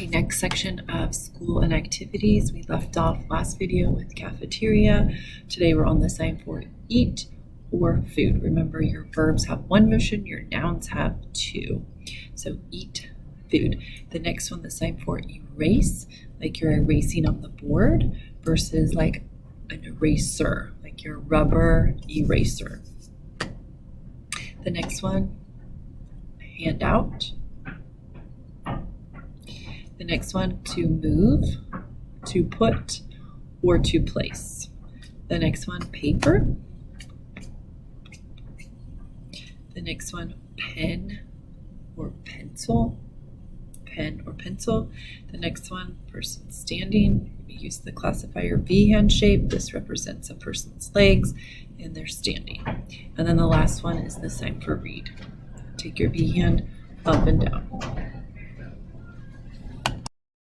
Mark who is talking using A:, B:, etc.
A: Okay, next section of school and activities. We left off last video with cafeteria. Today we're on the sign for eat or food. Remember, your verbs have one motion, your nouns have two. So eat, food. The next one, the sign for erase, like you're erasing on the board, versus like an eraser, like your rubber eraser. The next one, handout. The next one, to move, to put, or to place. The next one, paper. The next one, pen or pencil. Pen or pencil. The next one, person standing. We use the classifier V hand shape. This represents a person's legs and they're standing. And then the last one is the sign for read. Take your V hand up and down.